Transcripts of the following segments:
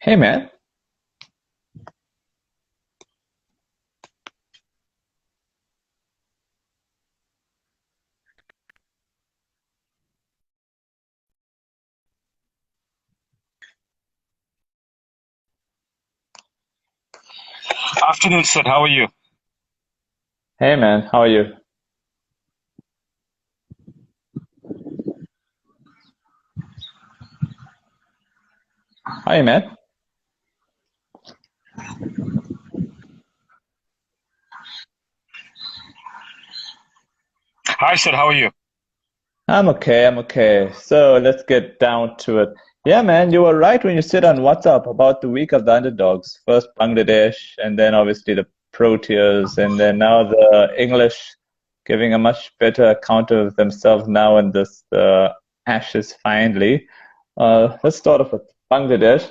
Hey man, Afternoon, Sid. How are you? hey man, how are you? Hi man, Hi, Sid. How are you? I'm okay. So let's get down to it. Yeah man, you were right when you said on WhatsApp about the week of the underdogs. First Bangladesh, and then obviously the Proteas, and then now the English giving a much better account of themselves now in this Ashes finally. Let's start off with Bangladesh.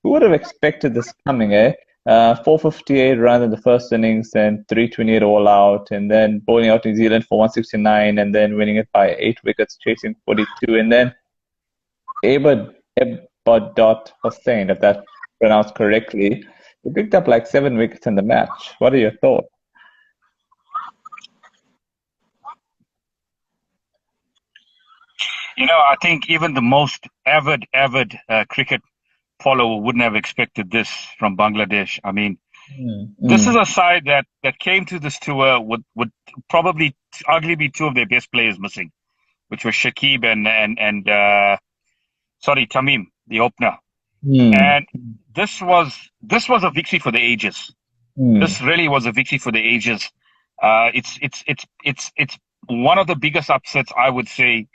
Who would have expected this coming, eh? 458 runs in the first innings and 328 all out, and then bowling out New Zealand for 169, and then winning it by 8 wickets, chasing 42, and then Abadot Hossain, if that's pronounced correctly, he picked up like 7 wickets in the match. What are your thoughts? I think even the most avid cricket follower wouldn't have expected this from Bangladesh. I mean, Mm, this is mm, a side that came to this tour with probably arguably two of their best players missing, which were Shakib and sorry, Tamim, the opener. mm, And this was a victory for the ages. This mm, really was a victory for the ages. It's one of the biggest upsets I would say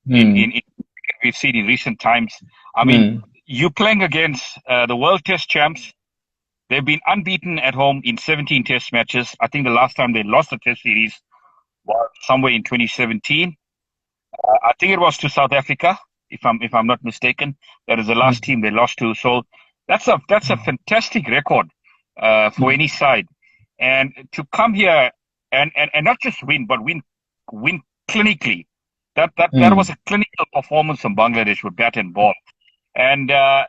mm, in we've seen in recent times. I mean, mm, you playing against the world test champs. They've been unbeaten at home in 17 test matches. I think the last time they lost the test series was somewhere in 2017. I think it was to South Africa, if I'm not mistaken. That is the last mm, team they lost to. So that's a fantastic record for mm, any side. And to come here and not just win, but win clinically. That was mm, a clinical performance from Bangladesh with bat and ball. And the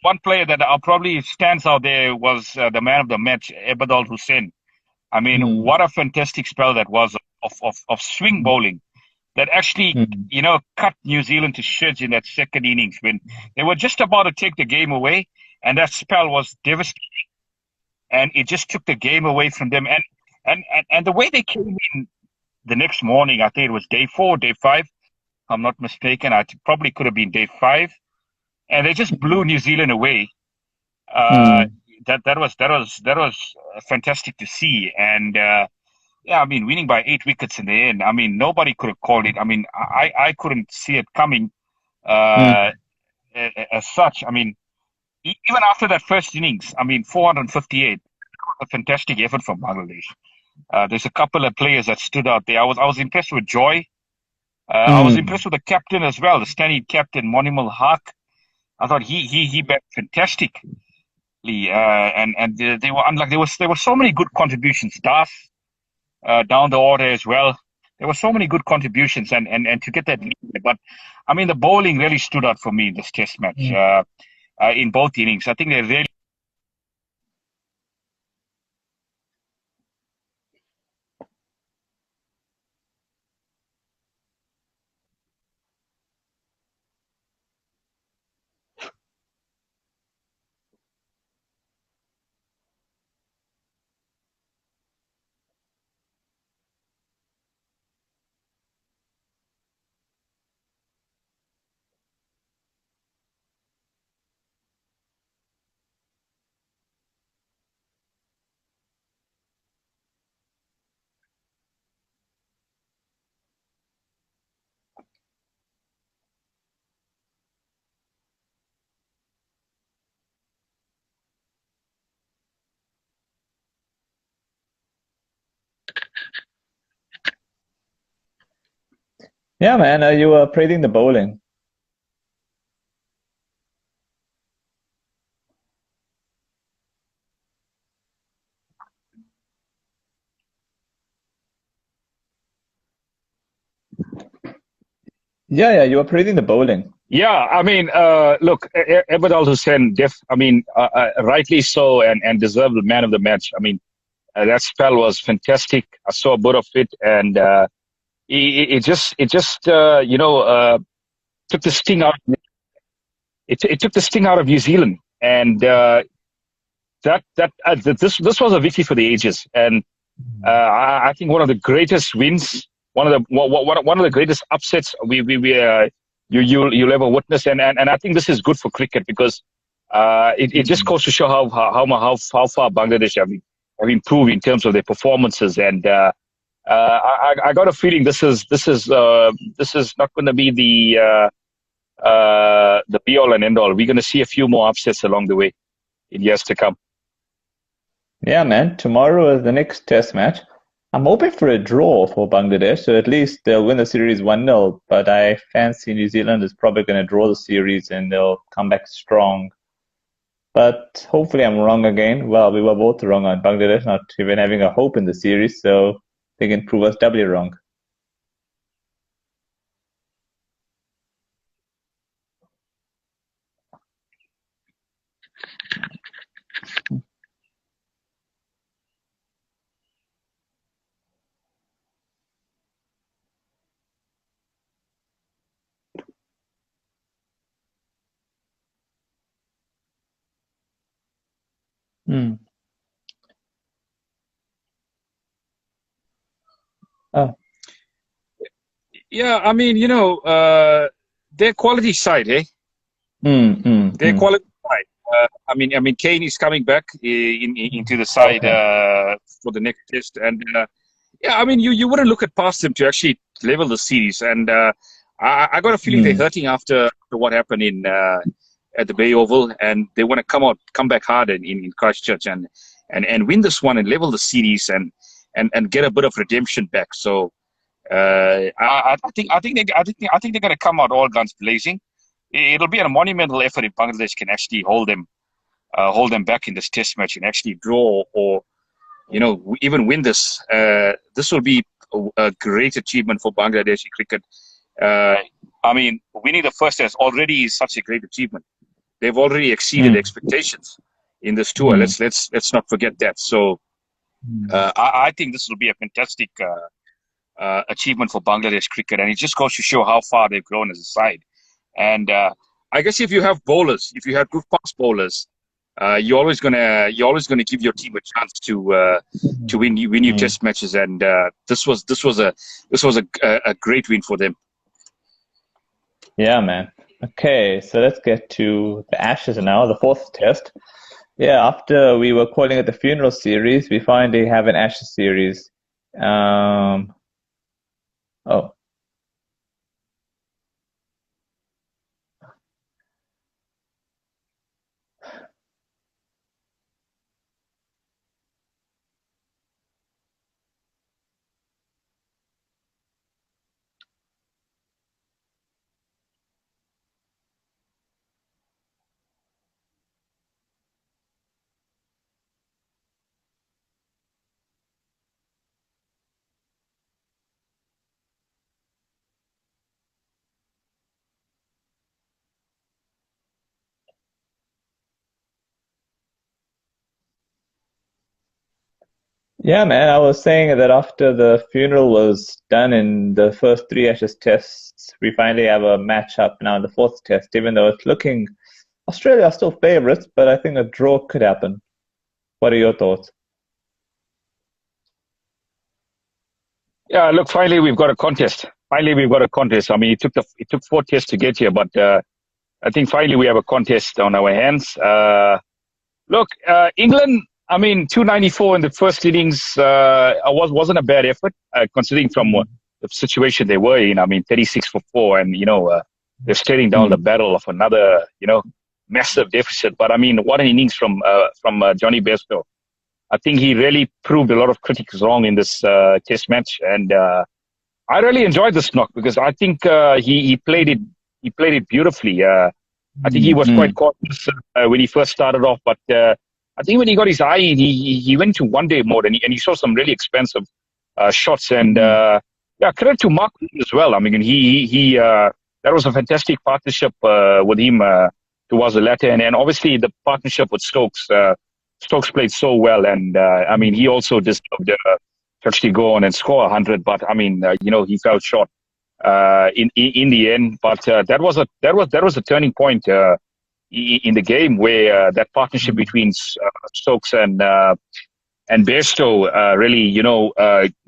one player that probably stands out there was the man of the match, Ebadal Hussein. I mean, mm, what a fantastic spell that was of swing mm, bowling that actually, mm, cut New Zealand to shreds in that second innings when they were just about to take the game away, and that spell was devastating, and it just took the game away from them. And the way they came in the next morning, I think it was day four, day five, if I'm not mistaken. Probably could have been day five, and they just blew New Zealand away. Uh, mm, that was fantastic to see, and yeah, I mean, winning by 8 wickets in the end. I mean, nobody could have called it. I mean, I couldn't see it coming uh, mm, as such. I mean, even after that first innings, I mean, 458, a fantastic effort from Bangladesh. There's a couple of players that stood out there. I was impressed with Joy. I was mm. impressed with the captain as well, the standing captain, Monimal Haq. I thought he batted fantastically, and they were unlike there were so many good contributions. Das down the order as well. There were so many good contributions, and to get that lead. But I mean, the bowling really stood out for me in this Test match. In both innings, I think they really. Yeah, man, you were praising the bowling. Yeah, yeah, you were praising the bowling. Yeah, I mean, look, Ebert Hussein, rightly so, and deserved the man of the match. I mean, that spell was fantastic. I saw a bit of it, and it just took the sting out. It took the sting out of New Zealand, and this was a victory for the ages, and I think one of the greatest wins, one of the greatest upsets you'll ever witness, and I think this is good for cricket because it just goes to show how far Bangladesh have improved in terms of their performances, and I got a feeling this is not going to be the be all and end all. We're going to see a few more upsets along the way in years to come. Yeah, man. Tomorrow is the next test match. I'm hoping for a draw for Bangladesh, so at least they'll win the series 1-0. But I fancy New Zealand is probably going to draw the series and they'll come back strong. But hopefully I'm wrong again. Well, we were both wrong on Bangladesh not even having a hope in the series, so they can prove us doubly wrong. Hmm. Oh. Yeah, I mean, their quality side, eh? Their quality side. I mean, Kane is coming back into the side Okay. for the next test, and yeah, I mean, you wouldn't look at past them to actually level the series, and I got a feeling they're Hmm. hurting after what happened in at the Bay Oval, and they want to come back hard in Christchurch and win this one and level the series and get a bit of redemption back. So I think they're going to come out all guns blazing. It'll be a monumental effort if Bangladesh can actually hold them back in this test match and actually draw or even win this. This will be a great achievement for Bangladeshi cricket. Uh, I mean, winning the first test already is such a great achievement. They've already exceeded Hmm. expectations in this tour. Hmm. Let's not forget that. So Hmm. I think this will be a fantastic achievement for Bangladesh cricket, and it just goes to show how far they've grown as a side. And I guess if you have bowlers, if you have good fast bowlers, you're always gonna give your team a chance to win your Hmm. test matches. And this was a great win for them. Yeah, man. Okay, so let's get to the Ashes now, the fourth test. Yeah, after we were calling it the funeral series, we finally have an Ashes series. Um, oh, yeah, man. I was saying that after the funeral was done in the first three Ashes tests, we finally have a match up now in the fourth test, even though it's looking Australia are still favorites, but I think a draw could happen. What are your thoughts? Yeah, look, finally we've got a contest. Finally we've got a contest. I mean, it took 4 tests to get here, but I think finally we have a contest on our hands. Look, England. I mean, 294 in the first innings wasn't a bad effort, considering from Mm, the situation they were in. I mean, 36 for 4, and they're staring down the mm, barrel of another massive deficit. But I mean, what an innings from Johnny Bairstow. I think he really proved a lot of critics wrong in this Test match, and I really enjoyed this knock because I think he played it beautifully. I think he mm, was quite mm, cautious when he first started off, but I think when he got his eye in, he went to one day mode, and he saw some really expensive shots. And mm, yeah, credit to Mark as well. I mean, that was a fantastic partnership with him towards the latter, and obviously the partnership with Stokes. Stokes played so well, and I mean he also deserved to actually go on and score 100, but I mean he fell short in the end. But that was a turning point in the game where that partnership between Stokes and Bairstow really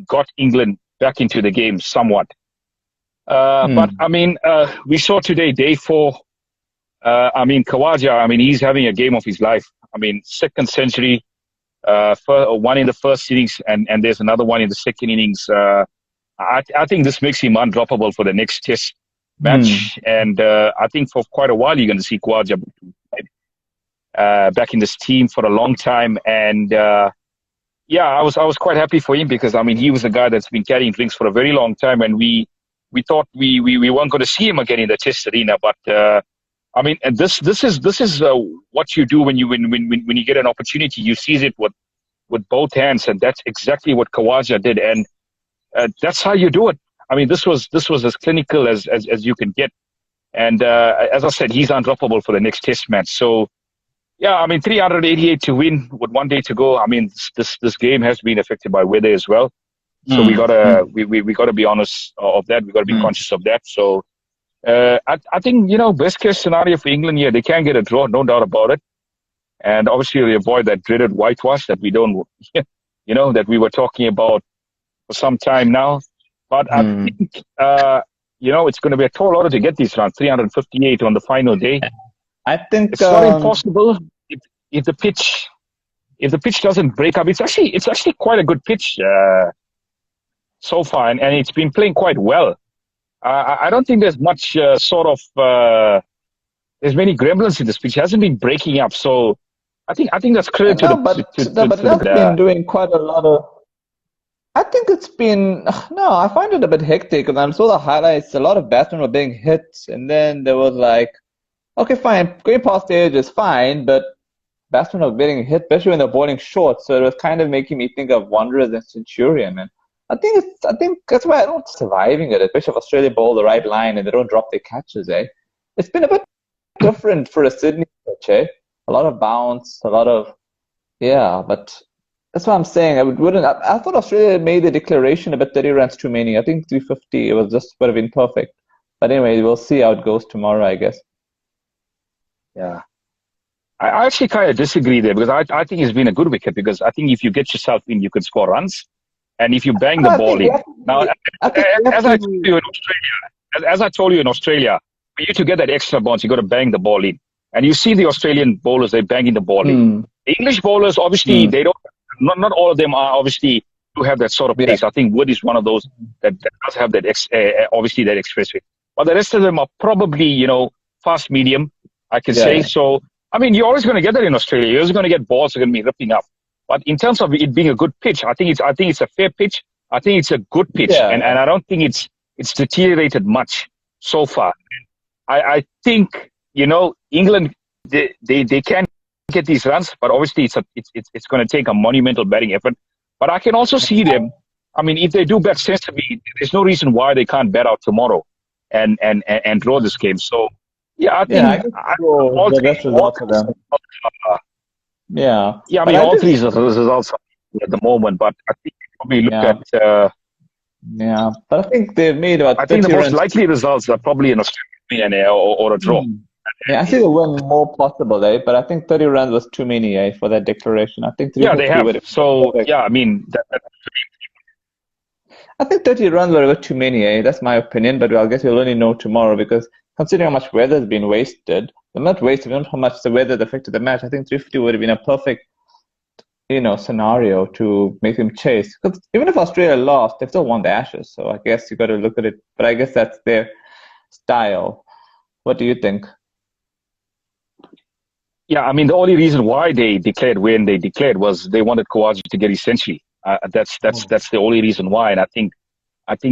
got England back into the game somewhat. But I mean, we saw today, day 4. I mean, Khawaja, I mean, he's having a game of his life. I mean, second century, one in the first innings, and there's another one in the second innings. I think this makes him undroppable for the next test match. And I think for quite a while, you're going to see Khawaja back in this team for a long time. And yeah, I was quite happy for him because, I mean, he was a guy that's been carrying drinks for a very long time. And we thought we weren't going to see him again in the test arena. But I mean, and this is what you do when you get an opportunity. You seize it with both hands, and that's exactly what Khawaja did, and that's how you do it. I mean, this was as clinical as you can get, and as I said, he's undroppable for the next Test match. So, yeah, I mean, 388 to win with 1 day to go. I mean, this game has been affected by weather as well, so we gotta be honest of that. We gotta be conscious of that. So. I think, best case scenario for England here, they can get a draw, no doubt about it. And obviously they avoid that dreaded whitewash that we don't, that we were talking about for some time now. But I think, it's going to be a tall order to get these runs, 358 on the final day. I think it's not impossible if the pitch doesn't break up. It's actually quite a good pitch so far, and it's been playing quite well. I don't think there's much there's many gremlins in this pitch. It hasn't been breaking up, so I think that's credit to but that's been doing quite a lot of. I think it's been I find it a bit hectic because I saw the highlights. A lot of batsmen were being hit, and then there was like, okay, fine, going past the edge is fine, but batsmen were getting hit, especially when they're bowling short. So it was kind of making me think of Wanderers and Centurion, man. I think that's why I don't surviving it, especially if Australia bowl the right line and they don't drop their catches, eh? It's been a bit different for a Sydney pitch, eh? A lot of bounce, a lot of but that's what I'm saying. I thought Australia made the declaration about 30 runs too many. I think 350 it was just would have been perfect. But anyway, we'll see how it goes tomorrow, I guess. Yeah. I actually kind of disagree there because I think it's been a good wicket because I think if you get yourself in, you can score runs. And if you bang the ball in, now as I told you in Australia, for you to get that extra bounce, you got to bang the ball in. And you see the Australian bowlers, they're banging the ball in. The English bowlers, obviously, they don't. Not all of them are obviously to have that sort of pace. I think Wood is one of those that does have that obviously that expressway. But the rest of them are probably fast medium, I can say. So I mean, you're always going to get that in Australia. You're always going to get balls that are going to be ripping up. But in terms of it being a good pitch, I think it's a fair pitch. I think it's a good pitch, and I don't think it's deteriorated much so far. I think England they can get these runs, but obviously it's going to take a monumental batting effort. But I can also see them. I mean, if they do bat sensibly, there's no reason why they can't bat out tomorrow and draw this game. So yeah, I think all the best results for them. Yeah, I mean, all three results at the moment, but I think probably look at. But I think they've made about. I think the most likely results are probably an Australian or a draw. Yeah, I see the win more possible, but I think 30 runs was too many, for that declaration. I think they have. So I mean, I think 30 runs were too many, That's my opinion, but I guess we'll only know tomorrow because considering how much weather has been wasted. Not wasted, not how much the weather affected the match. I think 350 would have been a perfect, scenario to make him chase. Because even if Australia lost, they still won the Ashes. So I guess you got to look at it. But I guess that's their style. What do you think? Yeah, I mean, the only reason why they declared when they declared was they wanted Khawaja to get his century. That's the only reason why. And I think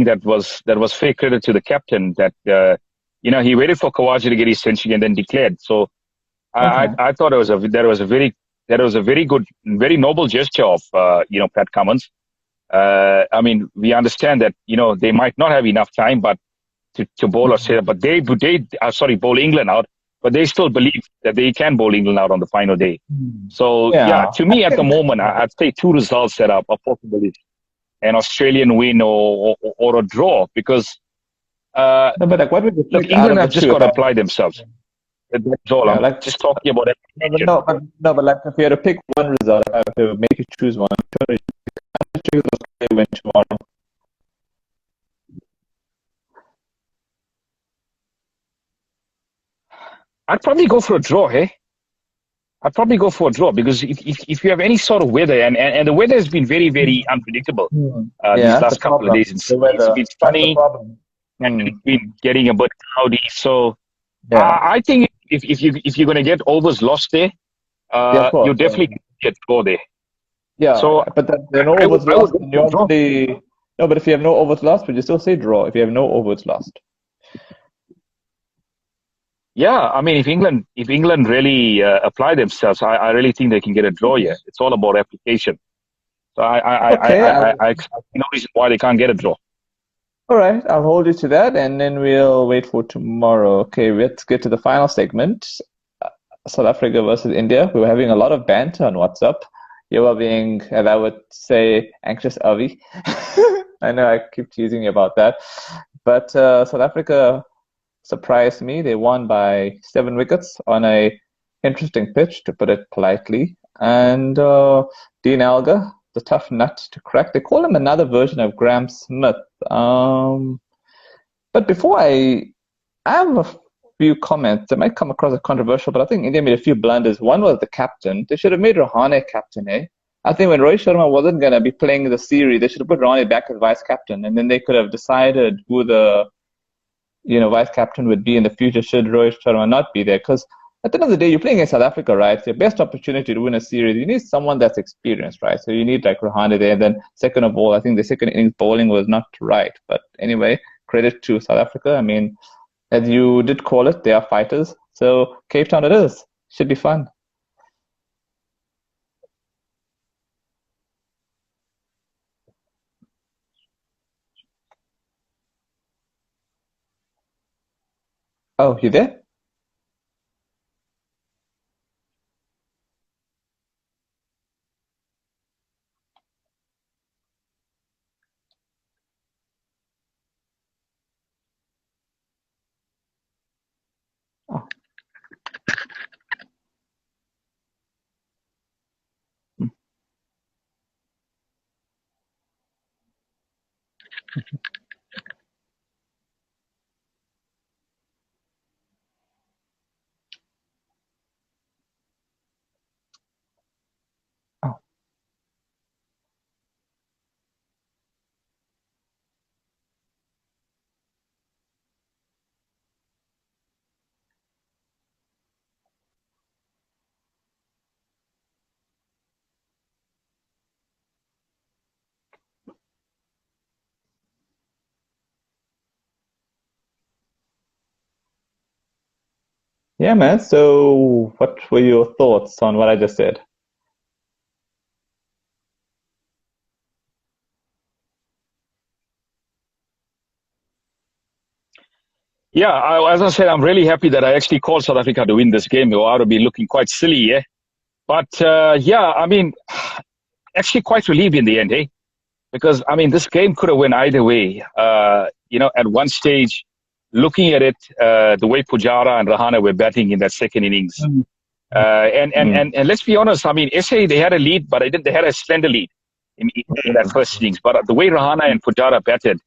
that was fair credit to the captain that. He waited for Khawaja to get his century and then declared. So I thought that was a very good, very noble gesture of Pat Cummins. I mean, we understand that they might not have enough time, but to bowl Australia, but they bowl England out, but they still believe that they can bowl England out on the final day. So yeah, to me at the moment, I'd say two results that are possible is an Australian win or a draw, because No, but like, what would you look, pick out England of the have just two? got to apply themselves. That's all. Yeah, I'm like, just talking about that. no, but like, if you had to pick one result, if I have to make you choose one, which one would you choose Australia win tomorrow? I'd probably go for a draw, hey? I'd probably go for a draw, because if you have any sort of weather, and the weather has been very, very unpredictable Yeah, these that's the last couple of problem. days in The Sydney. It's weather. been That's the sunny problem. and it's been getting a bit cloudy. So Yeah. I think if you're going to get overs lost there, Yeah, of you course. definitely get draw there. Yeah, So but then there are no I would overs I would lost, go and you for a draw. already no. But if you have no overs lost, would you still say draw? If you have no overs lost, Yeah, I mean, if England really apply themselves, I really think they can get a draw here. It's all about application. So okay. I see no reason why they can't get a draw. All right, I'll hold you to that, and then we'll wait for tomorrow. Okay, let's get to the final segment. South Africa versus India. We were having a lot of banter on WhatsApp. You were being, as I would say, anxious, Avi. I know I keep teasing you about that, but South Africa surprised me. They won by 7 wickets on a interesting pitch, to put it politely. And Dean Elgar, the tough nut to crack. They call him another version of Graham Smith. But before I have a few comments that might come across as controversial, but I think India made a few blunders. One was the captain. They should have made Rahane captain, eh? I think when Rohit Sharma wasn't going to be playing the series, they should have put Rahane back as vice captain, and then they could have decided who the vice captain would be in the future should Rohit Sharma not be there. Because at the end of the day, you're playing against South Africa, right? It's your best opportunity to win a series. You need someone that's experienced, right? So you need like Rahane there. And then second of all, I think the second innings bowling was not right. But anyway, credit to South Africa. I mean, as you did call it, they are fighters. So Cape Town it is. Should be fun. Oh, you there? Oh. Oh. Yeah, man. So what were your thoughts on what I just said? Yeah, as I said, I'm really happy that I actually called South Africa to win this game, or I would be looking quite silly, yeah. But yeah, I mean, actually quite relieved in the end, eh? Because I mean, this game could have went either way. At one stage, looking at it, the way Pujara and Rahane were batting in that second innings, and let's be honest, I mean, SA they had a lead, but they had a slender lead in that first innings. But the way Rahane and Pujara batted,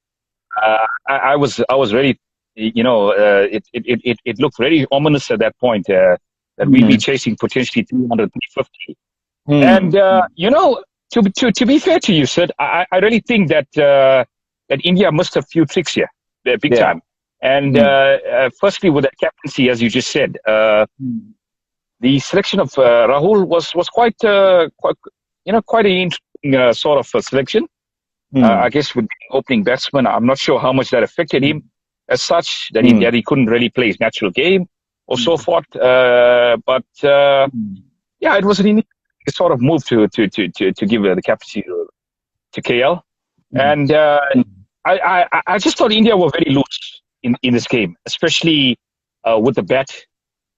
I was really, it looked very ominous at that point that we'd be Mm. chasing potentially 300, 350. And Mm. to be fair to you, Sid, I really think that India missed a few tricks here, big Yeah. time. And Mm. firstly, with the captaincy, as you just said, the selection of Rahul was quite an interesting sort of selection. I Mm. guess with the opening batsman, I'm not sure how much that affected him as such, that Mm. he couldn't really play his natural game or so forth. But yeah, it was an interesting sort of move to give the captaincy to KL. Mm. And I just thought India were very loose. in this game, especially with the bat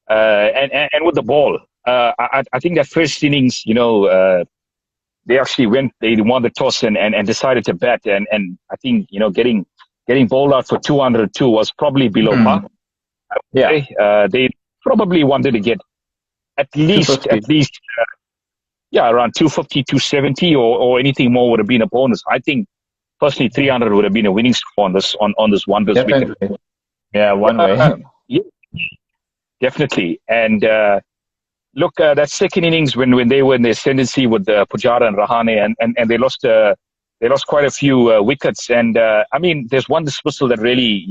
and with the ball. I think that first innings, they actually they won the toss and decided to bat. And I think, getting bowled out for 202 was probably below par. Yeah. They probably wanted to get at least, 250. around 250, 270 or anything more would have been a bonus. I think personally 300 would have been a winning score on this wondrous wicket. Definitely. Yeah, one way. Yeah, definitely. And look, that second innings when they were in the ascendancy with Pujara and Rahane and they lost quite a few wickets. And I mean, there's one dismissal that really,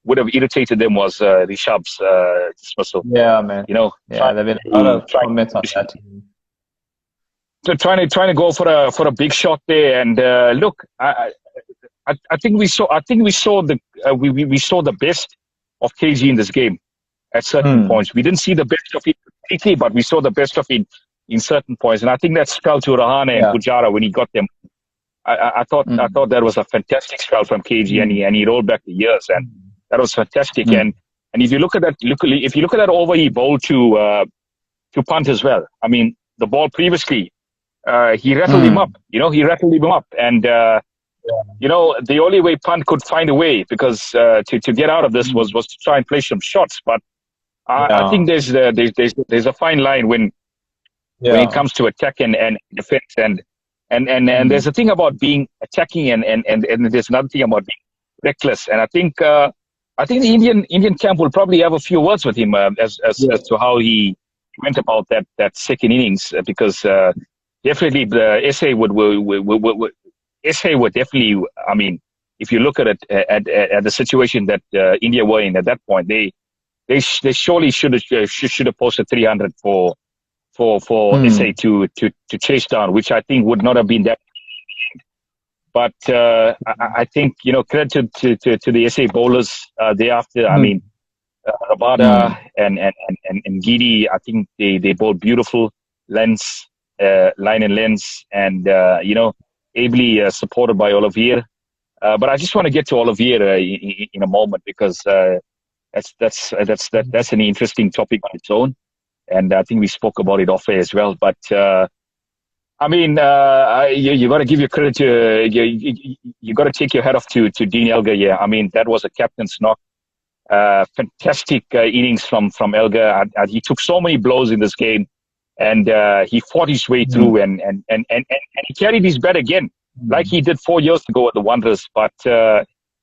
would have irritated them was Rishabh's dismissal. Yeah, man. Yeah, there've been a lot of comments on that. So trying to go for a big shot there. And look, I think we saw we saw the best of KG in this game at certain points. We didn't see the best of it completely, but we saw the best of it in certain points. And I think that spell to Rahane and Pujara when he got them. I thought that was a fantastic spell from KG, and he rolled back the years, and that was fantastic. And if you look at that over he bowled to Pant as well. I mean, the ball previously, he rattled him up. He rattled him up, and the only way Pant could find a way because to get out of this was to try and play some shots. But I think there's a fine line when it comes to attack and defense and there's a thing about being attacking and there's another thing about being reckless. And I think the Indian camp will probably have a few words with him as to how he went about that second innings because definitely the SA would definitely. I mean, if you look at it at the situation that India were in at that point, they surely should have posted 300 for SA to chase down, which I think would not have been that. But I think credit to the SA bowlers thereafter. I mean, Rabada and Gidi, I think they bowled beautiful line and lens, and ably supported by Olivier. But I just want to get to Olivier in a moment because that's an interesting topic on its own. And I think we spoke about it off air as well. But I mean, you got to give your credit to you got to take your hat off to Dean Elgar. Yeah, I mean that was a captain's knock. Fantastic innings from Elgar. He took so many blows in this game, and he fought his way through and he carried his bat again, like he did 4 years ago at the Wanderers. But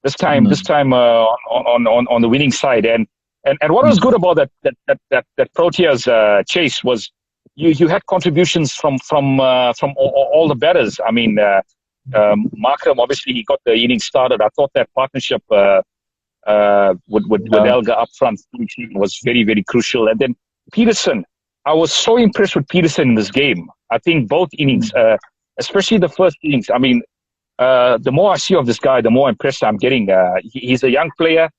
this time on the winning side. And what was good about that Proteas chase was you had contributions from all the batters. I mean, Markram, obviously he got the innings started. I thought that partnership with Elgar up front was very, very crucial. And then Peterson, I was so impressed with Peterson in this game. I think both innings, especially the first innings. I mean, the more I see of this guy, the more impressed I'm getting. He's a young player.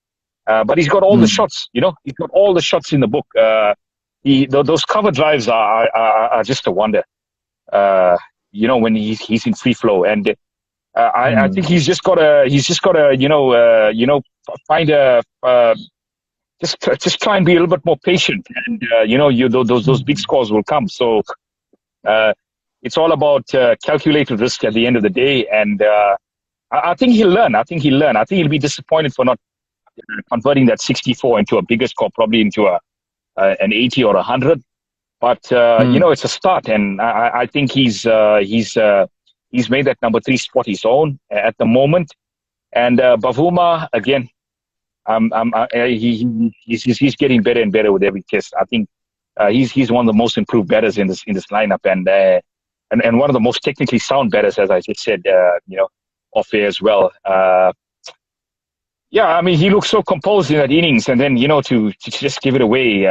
But he's got all the shots, he's got all the shots in the book. Those cover drives are just a wonder, when he's in free flow. And I think he's just got to find just try and be a little bit more patient. And, those big scores will come. So it's all about calculated risk at the end of the day. And I think he'll learn. I think he'll be disappointed for not converting that 64 into a bigger score, probably into an 80 or 100. But it's a start, and I think he's made that number 3 spot his own at the moment. And Bavuma again, he's getting better and better with every test. I think he's one of the most improved batters in this lineup, and one of the most technically sound batters, as I just said, off air as well. Yeah, I mean, he looked so composed in that innings, and then to just give it away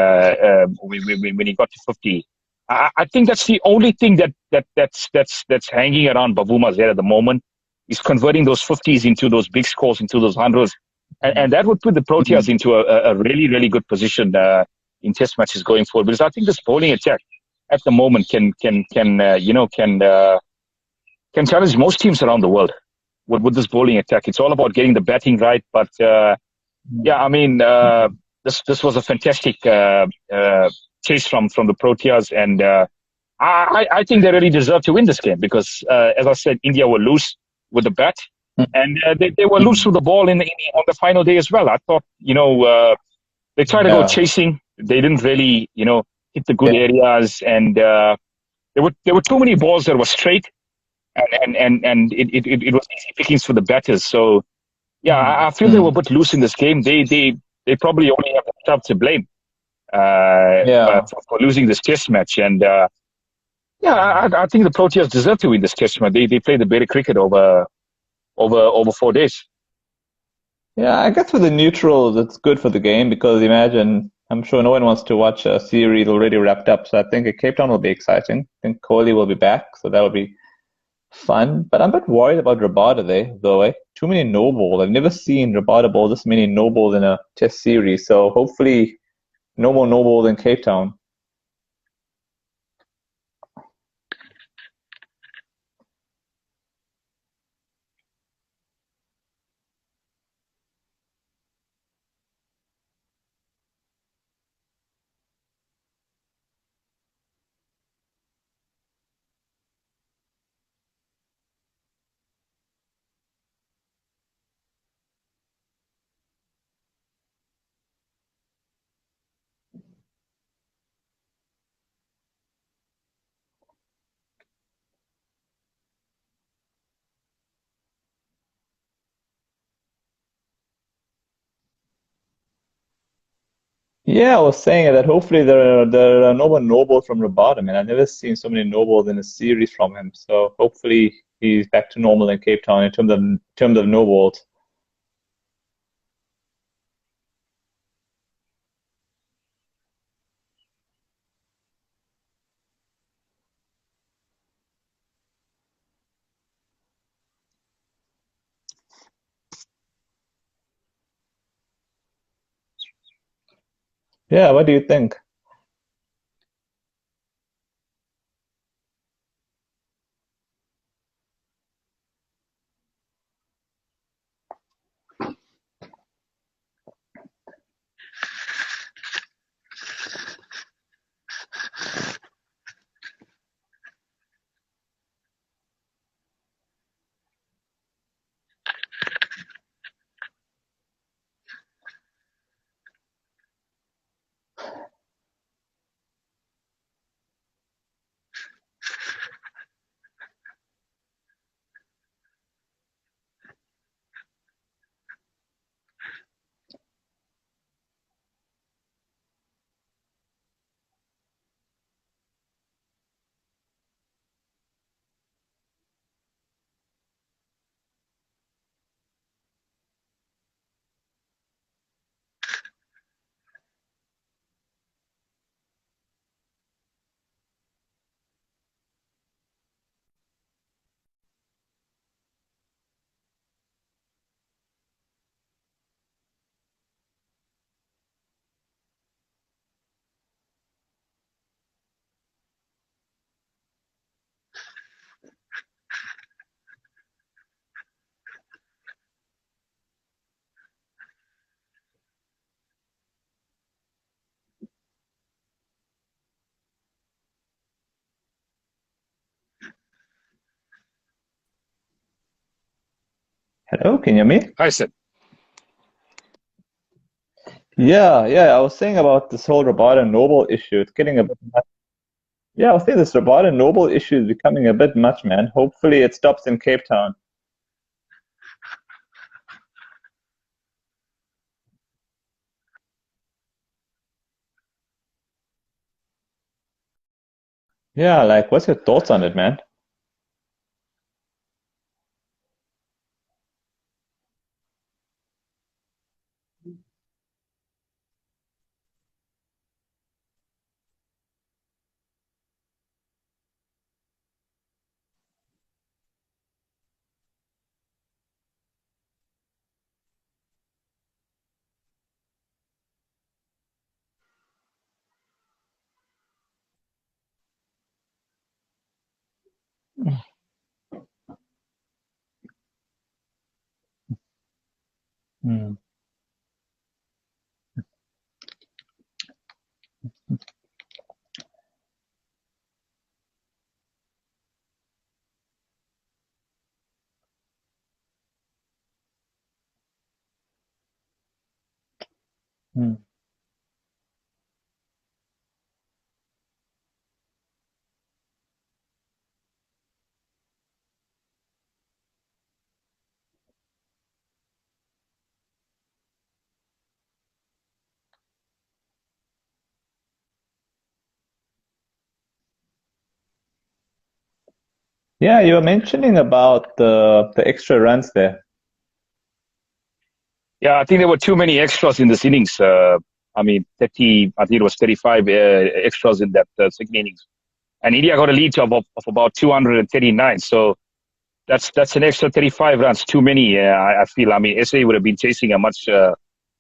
when he got to 50. I think that's the only thing that's hanging around Bavuma's head at the moment is converting those 50s into those big scores, into those hundreds, and that would put the Proteas into a really, really good position in Test matches going forward. Because I think this bowling attack at the moment can challenge most teams around the world. With this bowling attack, it's all about getting the batting right, but Yeah, I mean, this was a fantastic chase from the Proteas, and I think they really deserve to win this game because, as I said, India were loose with the bat, and they were loose with the ball on the final day as well. I thought, they tried to go Yeah, chasing. They didn't really, hit the good yeah, areas, and there were too many balls that were straight, and it was easy pickings for the batters. So yeah, I feel they were a bit loose in this game. They probably only have themselves to blame yeah. for losing this test match. And yeah, I think the Proteas deserve to win this test match. They played the better cricket over 4 days. Yeah, I guess for the neutrals, it's good for the game because imagine, I'm sure no one wants to watch a series already wrapped up. So I think Cape Town will be exciting. I think Kohli will be back, so that will be fun. But I'm a bit worried about Rabada though. Too many no balls. I've never seen Rabada bowl this many no balls in a test series. So hopefully, no more no balls in Cape Town. Yeah, I was saying that hopefully there are no more no balls from Rabada, man. I've never seen so many no balls in a series from him. So hopefully he's back to normal in Cape Town in terms of no balls. Yeah, what do you think? Hello, can you hear me? I said, Yeah, yeah. I was saying about this whole Rabada Noble issue. It's getting a bit much. Yeah, I was saying this Rabada Noble issue is becoming a bit much, man. Hopefully it stops in Cape Town. Yeah, like what's your thoughts on it, man? Hmm. Hmm. Yeah, you were mentioning about the extra runs there. Yeah, I think there were too many extras in this innings. I mean, 30, I think it was 35 extras in that second innings. And India got a lead of about 239. So that's an extra 35 runs. Too many, I feel. I mean, SA would have been chasing a much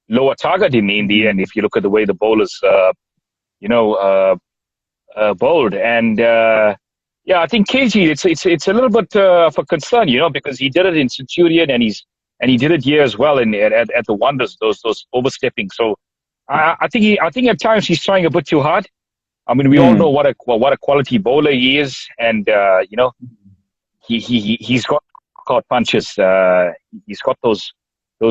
lower target in the end Hmm. if you look at the way the bowlers, you know, bowled. And yeah, I think KG, it's a little bit of a concern, because he did it in Centurion and he did it here as well at the Wonders, those overstepping. So I think at times he's trying a bit too hard. I mean, we all know Hmm. what a quality bowler he is, and he's got punches. He's got those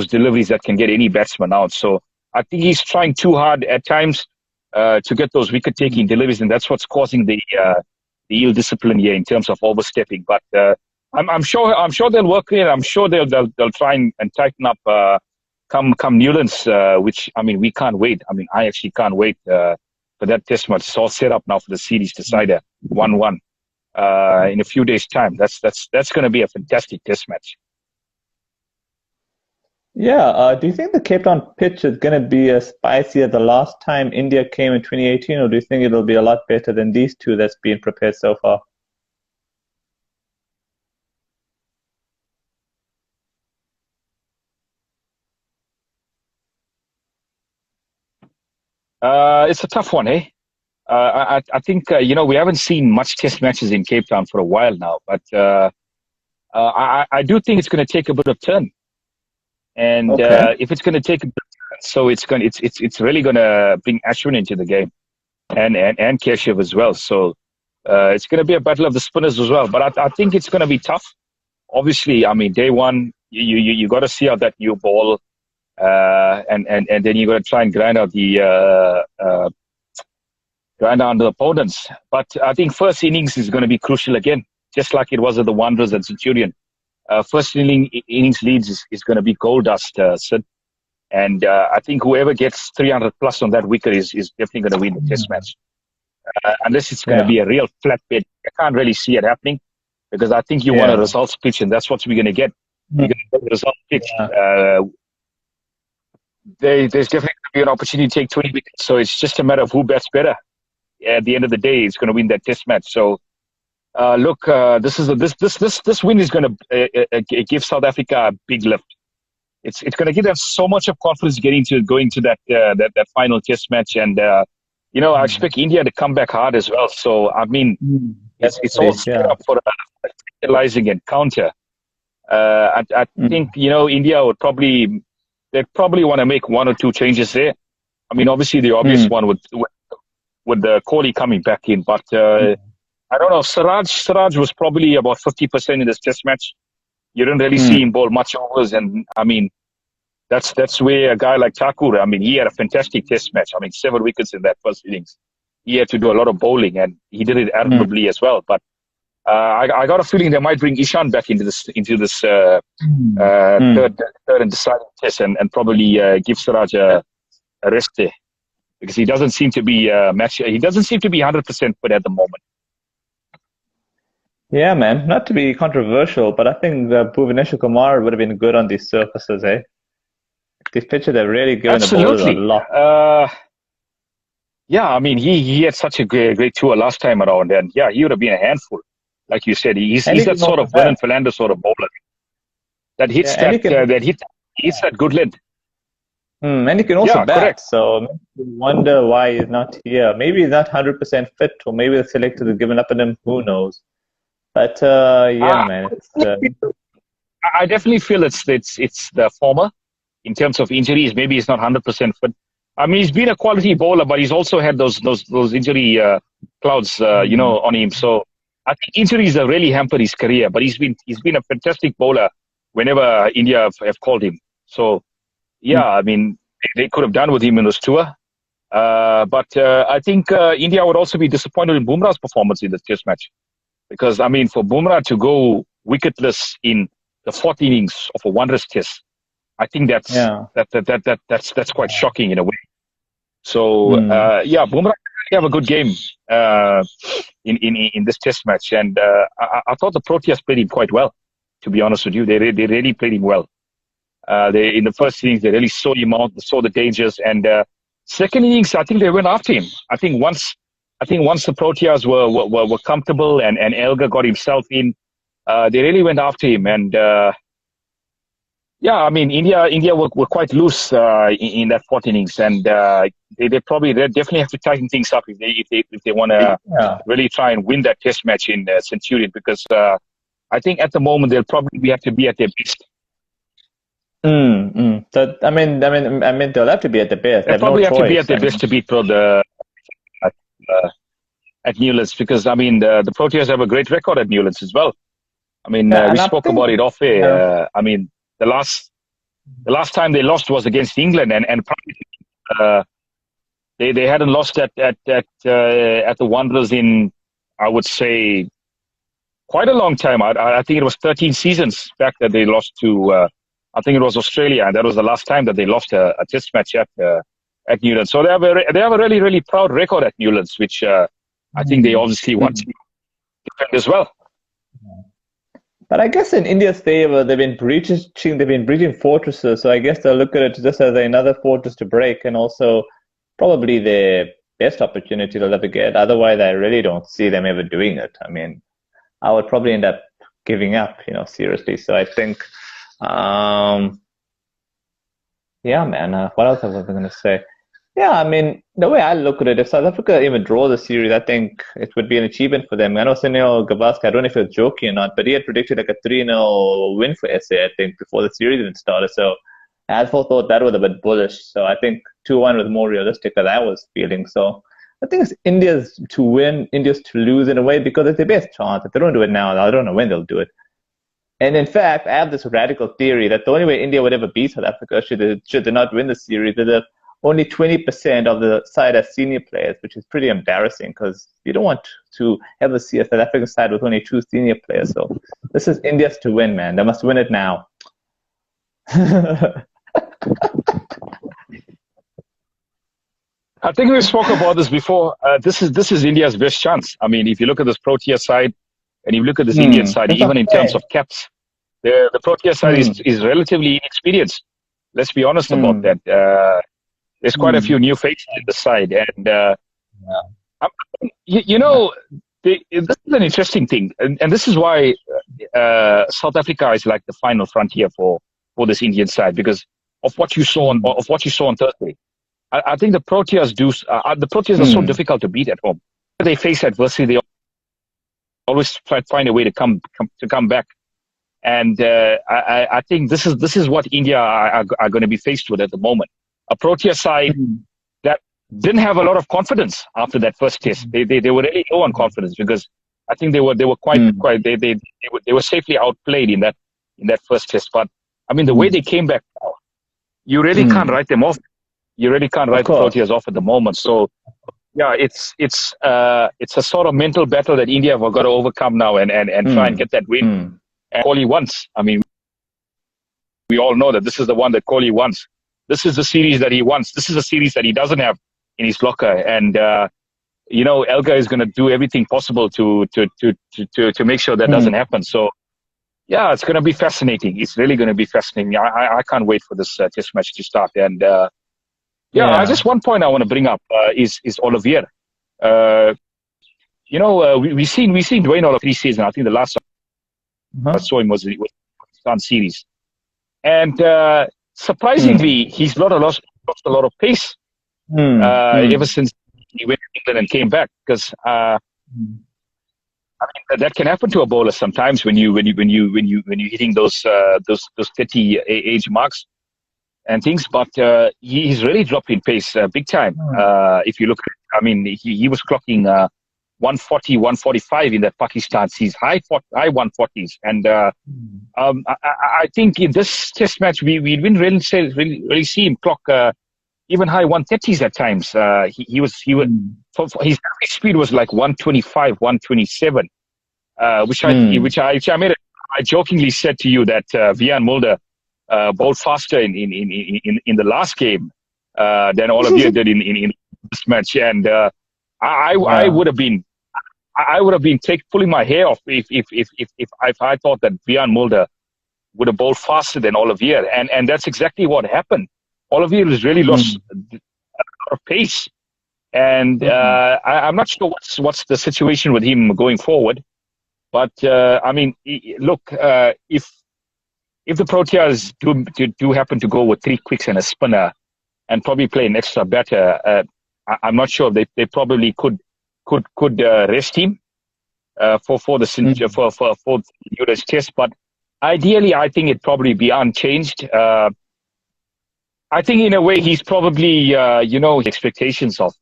deliveries that can get any batsman out. So I think he's trying too hard at times to get those wicket taking deliveries, and that's what's causing the ill discipline here in terms of overstepping. But I'm sure they'll work it. I'm sure they'll try and tighten up come Newlands, which I mean we can't wait. I mean I actually can't wait for that test match. It's all set up now for the series decider 1-1 in a few days' time. That's going to be a fantastic test match. Yeah, do you think the Cape Town pitch is going to be as spicy as the last time India came in 2018, or do you think it'll be a lot better than these two that's been prepared so far? It's a tough one, eh? I think we haven't seen much test matches in Cape Town for a while now, but I do think it's going to take a bit of turn. And Okay. if it's going to take a bit of turn, so it's really going to bring Ashwin into the game and Keshav as well. So it's going to be a battle of the spinners as well. But I think it's going to be tough. Obviously, I mean, day one, you got to see out that new ball, and then you got to try and grind down the opponents. But I think first innings is going to be crucial again, just like it was at the Wanderers and Centurion. First innings leads is going to be gold dust, Sid. And I think whoever gets 300 plus on that wicket is definitely going to win the test match. Unless it's going to Yeah. be a real flatbed. I can't really see it happening because I think you want a Yeah. results pitch, and that's what we're going to get. We're going Hmm. to get a result pitch. Yeah. There's definitely going to be an opportunity to take 20 wickets. So it's just a matter of who bats better. At the end of the day, it's going to win that test match. So look, this win is going to give South Africa a big lift. It's going to give them so much of confidence going to that final test match, and I expect India to come back hard as well. So I mean, Hmm. it's all Definitely. set Yeah. up for a capitalizing and counter. I think Hmm. India they'd probably want to make one or two changes there. I mean, obviously the obvious Hmm. one with the Kohli coming back in, but Hmm. I don't know. Siraj was probably about 50% in this test match. You didn't really see Hmm. him bowl much overs, and I mean, that's where a guy like Thakur, I mean, he had a fantastic test match. I mean, 7 wickets in that first innings. He had to do a lot of bowling, and he did it Hmm. admirably as well. But I got a feeling they might bring Ishan back into this Hmm. third and deciding test, and probably give Siraj a rest there because he doesn't seem to be He doesn't seem to be 100% fit at the moment. Yeah, man. Not to be controversial, but I think Bhuvanesh Kumar would have been good on these surfaces, eh? These pitches have really given the bowlers a Absolutely. lot. Yeah, I mean, he had such a great tour last time around, and yeah, he would have been a handful. Like you said, And he's he that can sort also of bat. Vernon Fernandez sort of bowler that Yeah, and he can. hits that good length. And he can also Yeah, bat. correct. So you wonder why he's not here. Maybe he's not 100% fit, or maybe the selectors have given up on him. Who knows? But yeah, I, man, it's I definitely feel it's the former in terms of injuries. Maybe he's not 100% fit. I mean, he's been a quality bowler, but he's also had those injury clouds, mm, on him. So I think injuries have really hampered his career. But he's been a fantastic bowler whenever India have called him. So yeah, I mean, they could have done with him in this tour. But I think India would also be disappointed in Bumrah's performance in this test match. Because, I mean, for Bumrah to go wicketless in the fourth innings of a wondrous test, I think that's quite shocking in a way. So, yeah, Bumrah have a good game in this test match. And I thought the Proteas played him quite well, to be honest with you. They really played him well. In the first innings, they really saw him out, saw the dangers. And second innings, I think they went after him. I think once the Proteas were comfortable and Elgar got himself in, they really went after him. And yeah, I mean, India were quite loose in that fourth innings, and they definitely have to tighten things up if they want to really try and win that test match in Centurion, because I think at the moment they'll probably have to be at their best. So I mean, they'll have to be at the best. They'll probably have to be at their best to beat at Newlands, because I mean the Proteas have a great record at Newlands as well. I mean, we spoke about it off air. I mean, the last time they lost was against England, and probably they hadn't lost at the Wanderers in, I would say, quite a long time. I think it was 13 seasons back that they lost to. I think it was Australia, and that was the last time that they lost a test match at Newlands. So they have a really proud record at Newlands, which I think they obviously want to defend as well. But I guess in India's favor, they've been breaching fortresses. So I guess they'll look at it just as another fortress to break, and also probably their best opportunity they'll ever get. Otherwise, I really don't see them ever doing it. I mean, I would probably end up giving up, seriously. So I think, yeah, man. What else was I going to say? Yeah, I mean, the way I look at it, if South Africa even draw the series, I think it would be an achievement for them. I know Sunil Gavaskar, I don't know if he was joking or not, but he had predicted like a 3-0 win for SA, I think, before the series even started. So I thought that was a bit bullish. So I think 2-1 was more realistic than I was feeling. So I think it's India's to win, India's to lose in a way, because it's their best chance. If they don't do it now, I don't know when they'll do it. And in fact, I have this radical theory that the only way India would ever beat South Africa should they not win the series is if only 20% of the side are senior players, which is pretty embarrassing, because you don't want to ever see a South African side with only 2 senior players. So this is India's to win, man. They must win it now. I think we spoke about this before. This is India's best chance. I mean, if you look at this Protea side and you look at this Indian side, even in terms of caps, the Protea side is relatively inexperienced. Let's be honest about that. There's quite a few new faces in the side, and this is an interesting thing, and this is why South Africa is like the final frontier for this Indian side, because of what you saw on Thursday. I think the Proteas are so difficult to beat at home. When they face adversity, they always try to find a way to come back. And I think this is what India are going to be faced with at the moment. A Protea side that didn't have a lot of confidence after that first test. They were really low on confidence, because I think they were they were safely outplayed in that first test. But I mean, the way they came back, you really can't write them off. You really can't write the Proteas off at the moment. So yeah, it's a sort of mental battle that India have got to overcome now and try and get that win. And Kohli wants. I mean, we all know that this is the one that Kohli wants. This is the series that he wants. This is a series that he doesn't have in his locker. And, Elgar is going to do everything possible to make sure that doesn't happen. So, yeah, it's going to be fascinating. It's really going to be fascinating. I can't wait for this test match to start. And, just one point I want to bring up is Olivier. We've seen Dwayne all of 3 seasons. I think the last I saw him was the Pakistan series. And, surprisingly, he's lost a lot of pace ever since he went to England and came back. Because I mean, that can happen to a bowler sometimes when you're hitting those 30 age marks and things. But he's really dropped in pace big time. If you look, I mean, he was clocking 140, 145 in that Pakistan series, high 140s. And I think in this test match, we didn't really see him clock even high 130s at times. He was for his average speed was like 125, 127, which I made. I jokingly said to you that Vian Mulder bowled faster in the last game than all of you did in this match, and I would have been. I would have been pulling my hair off if I thought that Vian Mulder would have bowled faster than Olivier, and that's exactly what happened. Olivier has really lost a lot of pace, and I'm not sure what's the situation with him going forward. But I mean, look, if the Proteas do happen to go with 3 quicks and a spinner, and probably play an extra batter, I'm not sure they probably could rest him for the US test, but ideally I think it'd probably be unchanged. I think in a way he's probably expectations of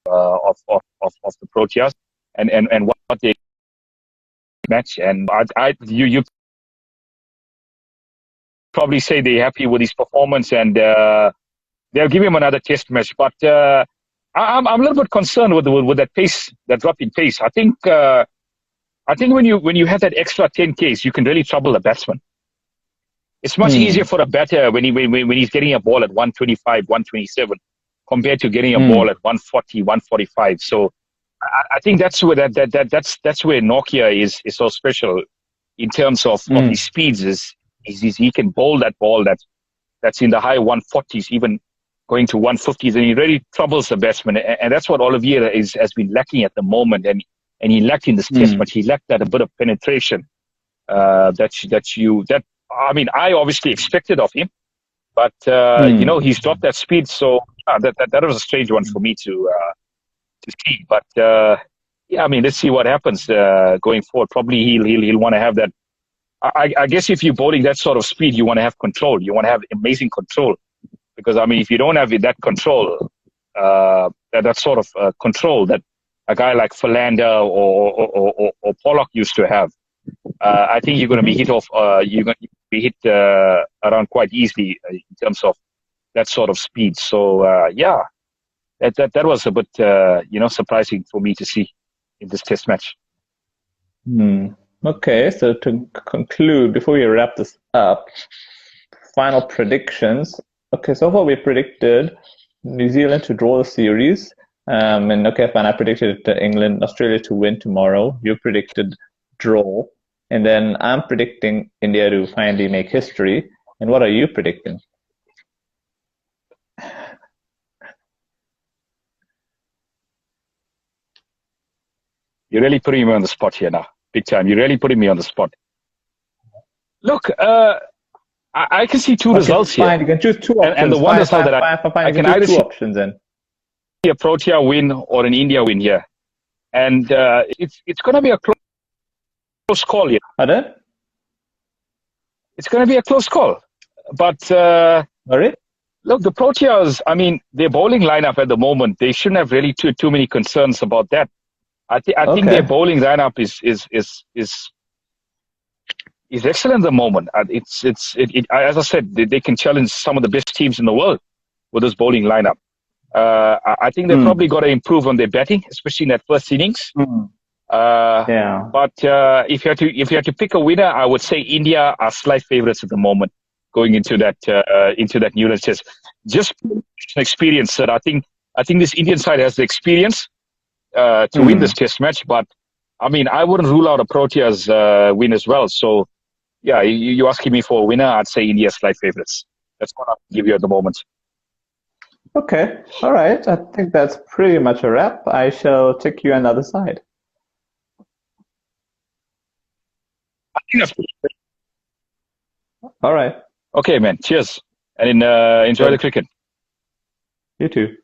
the Proteas and what they match, and you probably say they're happy with his performance, and they'll give him another test match, but I'm a little bit concerned with that pace, that drop in pace. I think when you have that extra 10 Ks, you can really trouble a batsman. It's much easier for a batter when he's getting a ball at 125, 127, compared to getting a ball at 140, 145. So I think that's where that's where Nokia is so special in terms of his speeds. Is he can bowl that ball that's in the high 140s, even going to 150s, and he really troubles the batsman. And that's what Olivier has been lacking at the moment. And he lacked in this test, but he lacked that a bit of penetration I mean, I obviously expected of him, but he's dropped that speed. So that was a strange one for me to see. But I mean, let's see what happens going forward. Probably he'll want to have that. I guess if you're bowling that sort of speed, you want to have control. You want to have amazing control. Because, I mean, if you don't have that control, that sort of control that a guy like Philander or Pollock used to have, I think you're going to be hit off. You're going to be hit around quite easily in terms of that sort of speed. So, that was a bit, surprising for me to see in this test match. Okay, so to conclude, before we wrap this up, final predictions. Okay, so far we predicted New Zealand to draw the series. And okay, fine, I predicted England, Australia to win tomorrow. You predicted draw. And then I'm predicting India to finally make history. And what are you predicting? You're really putting me on the spot here now. Big time. You're really putting me on the spot. Look, I can see two results fine. here. You can choose two options. And the one result that I can either see two options then. A Protea win or an India win here. And it's going to be a close call here. Pardon? It's going to be a close call. But Sorry? Look, the Proteas, I mean, their bowling lineup at the moment, they shouldn't have really too many concerns about that. I think their bowling lineup is excellent at the moment. As I said, they can challenge some of the best teams in the world with this bowling lineup. I think they've probably got to improve on their batting, especially in that first innings. But if you had to pick a winner, I would say India are slight favourites at the moment going into that New Zealand test. Just experience, sir. I think this Indian side has the experience to win this test match. But I mean, I wouldn't rule out a Proteas win as well. So yeah, you're asking me for a winner, I'd say India slight favourites. That's what I'll give you at the moment. Okay, all right. I think that's pretty much a wrap. I shall take you on the other side. I think that's all right. Okay, man. Cheers. And enjoy the cricket. You too.